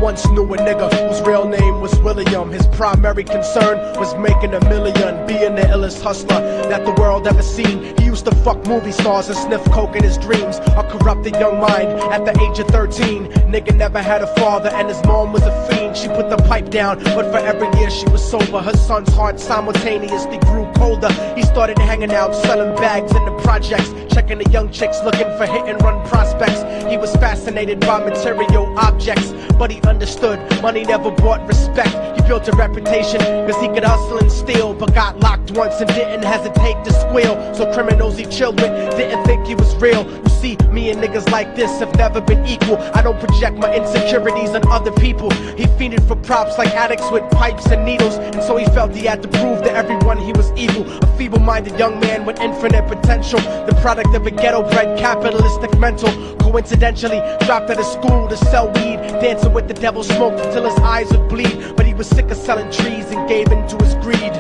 once knew a nigga whose real name was William. His primary concern was making $1 million, being the illest hustler that the world ever seen. He used to fuck movie stars and sniff coke in his dreams. A corrupted young mind at the age of 13. Nigga never had a father and his mom was a fiend. She put the pipe down, but for every year she was sober. Her son's heart simultaneously grew colder. He started hanging out, selling bags in the projects, checking the young chicks looking for hit and run prospects. He was fascinated by material objects, but he understood money never brought respect. He built a reputation cause he could hustle and steal, but got locked once and didn't hesitate to squeal. So criminals he chilled with didn't think he was real. You see, me and niggas like this have never been equal. I don't project my insecurities on other people. He fiended for props like addicts with pipes and needles, and so he felt he had to prove to everyone he was evil. A feeble-minded young man with infinite potential, the product of a ghetto-bred capitalistic mental. Coincidentally, dropped out of school to sell weed, dancing with the devil, smoked until his eyes would bleed. But he was sick of selling trees and gave in to his greed.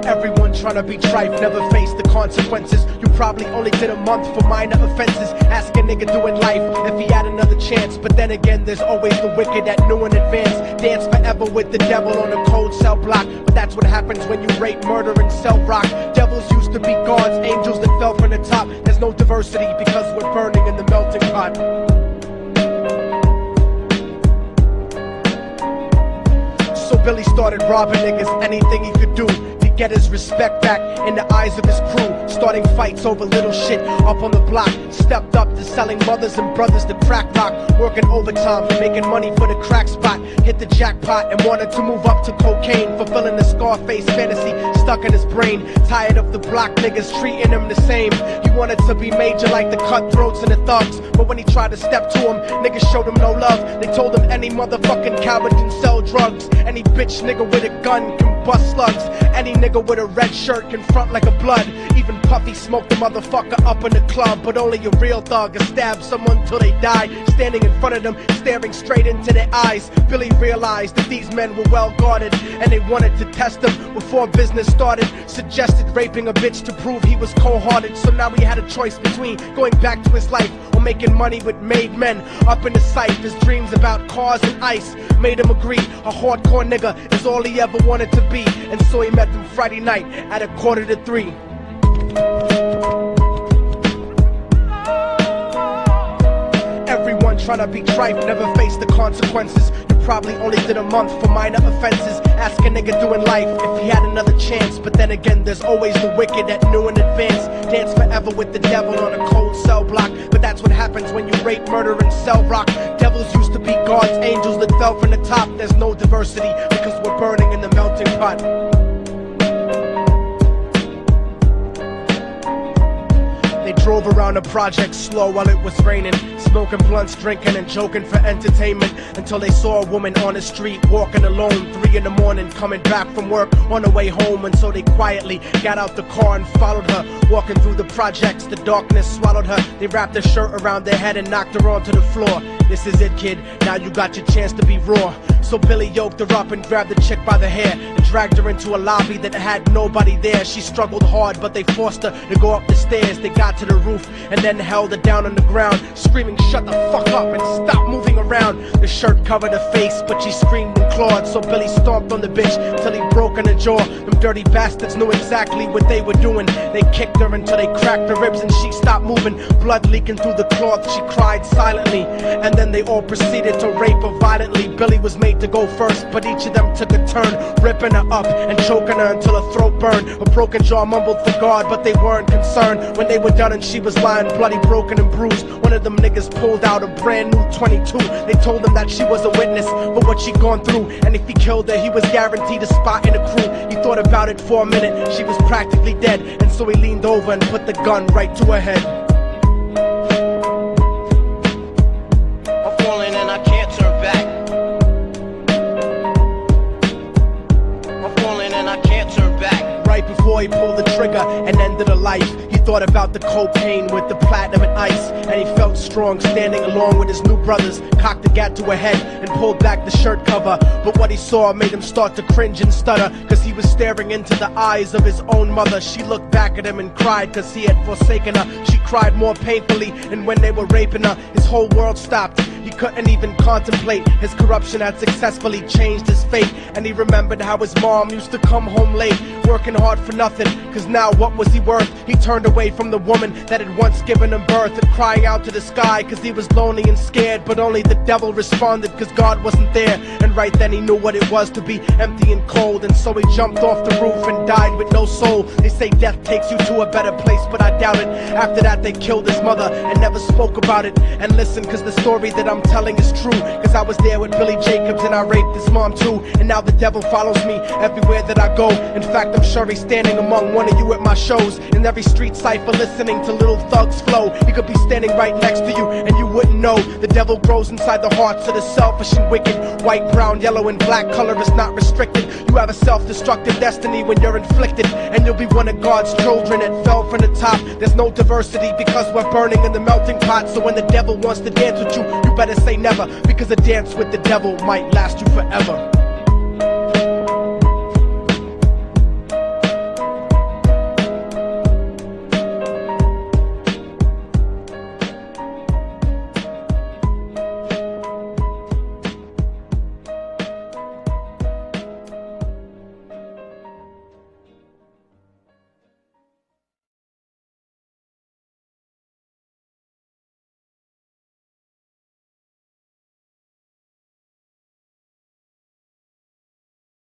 Everyone trying to be trife never faced the consequences. You probably only did a month for minor offenses. Ask a nigga doing life if he had another chance. But then again, there's always the wicked that knew in advance. Dance forever with the devil on a cold cell block. But that's what happens when you rape, murder, and sell rock. Devils used to be gods, angels that fell from the top. There's no diversity because we're burning in the melting pot. So Billy started robbing niggas, anything he could do to get his respect back in the eyes of his crew. Starting fights over little shit up on the block. Stepped up to selling mothers and brothers to crack rock. Working overtime, making money for the crack spot. Hit the jackpot and wanted to move up to cocaine. Fulfilling the Scarface fantasy stuck in his brain. Tired of the block niggas treating him the same. He wanted to be major like the cutthroats and the thugs. But when he tried to step to him, niggas showed him no love. They told him any motherfucking coward can sell drugs. Any bitch nigga with a gun can bust slugs. Any nigga with a red shirt can front like a blood. Even Puffy smoked the motherfucker up in the club. But only a real thug can stab someone till they die. Standing in front of them, staring straight into their eyes, Billy realized that these men were well guarded, and they wanted to test him before business started. Suggested raping a bitch to prove he was cold-hearted. So now he had a choice between going back to his life or making money with made men. Up in the sight, his dreams about cars and ice made him agree a hardcore nigga is all he ever wanted to be. And so he met them Friday night at 2:45. Everyone trying to be trife never faced the consequences. You probably only did a month for minor offenses. Ask a nigga doing life if he had another chance. But then again, there's always the wicked that knew in advance. Dance forever with the devil on a cold cell block. But that's what happens when you rape, murder, and sell rock. Devils used to be gods, angels that fell from the top. There's no diversity because we're burning in the melting pot. They drove around the project slow while it was raining, smoking blunts, drinking and joking for entertainment, until they saw a woman on the street walking alone, 3 in the morning, coming back from work on her way home. And so they quietly got out the car and followed her, walking through the projects. The darkness swallowed her. They wrapped her shirt around their head and knocked her onto the floor. This is it, kid, now you got your chance to be raw. So Billy yoked her up and grabbed the chick by the hair and dragged her into a lobby that had nobody there. She struggled hard, but they forced her to go up the stairs. They got to the roof and then held her down on the ground, screaming, "Shut the fuck up and stop moving around." The shirt covered her face, but she screamed and clawed. So Billy stomped on the bitch till he broke in her jaw. Them dirty bastards knew exactly what they were doing. They kicked her until they cracked her ribs and she stopped moving. Blood leaking through the cloth, she cried silently. And then they all proceeded to rape her violently. Billy was made to go first, but each of them took a turn, ripping her up and choking her until her throat burned. Her broken jaw mumbled for God, but they weren't concerned. When they were done and she was lying bloody, broken and bruised, one of them niggas pulled out a brand new 22. They told him that she was a witness for what she'd gone through, and if he killed her, he was guaranteed a spot in the crew. He thought about it for a minute, she was practically dead, and so he leaned over and put the gun right to her head. I'm falling and I can't turn back. I'm falling and I can't turn back. Right before he pulled the trigger and ended her life, he thought about the cocaine with the platinum and ice, and he felt strong standing along with his new brothers. Cocked the gat to her head and pulled back the shirt cover, but what he saw made him start to cringe and stutter, cause he was staring into the eyes of his own mother. She looked back at him and cried cause he had forsaken her. She cried more painfully, and when they were raping her, his whole world stopped. He couldn't even contemplate. His corruption had successfully changed his fate, and he remembered how his mom used to come home late, working hard for nothing, cause now what was he worth? He turned away from the woman that had once given him birth, and crying out to the sky cause he was lonely and scared, but only the devil responded cause God wasn't there. And right then he knew what it was to be empty and cold, and so he jumped off the roof and died with no soul. They say death takes you to a better place, but I doubt it. After that they killed his mother and never spoke about it. And listen, cause the story that I'm telling is true, cause I was there with Billy Jacobs and I raped his mom too. And now the devil follows me everywhere that I go. In fact, I'm sure he's standing among one of you at my shows, in every street cipher listening to Little Thug's flow. He could be standing right next to you and you wouldn't know. The devil grows inside the hearts of the selfish and wicked. White, brown, yellow and black color is not restricted. You have a self-destructive destiny when you're inflicted, and you'll be one of God's children that fell from the top. There's no diversity because we're burning in the melting pot. So when the devil wants to dance with you, you better say never, because a dance with the devil might last you forever.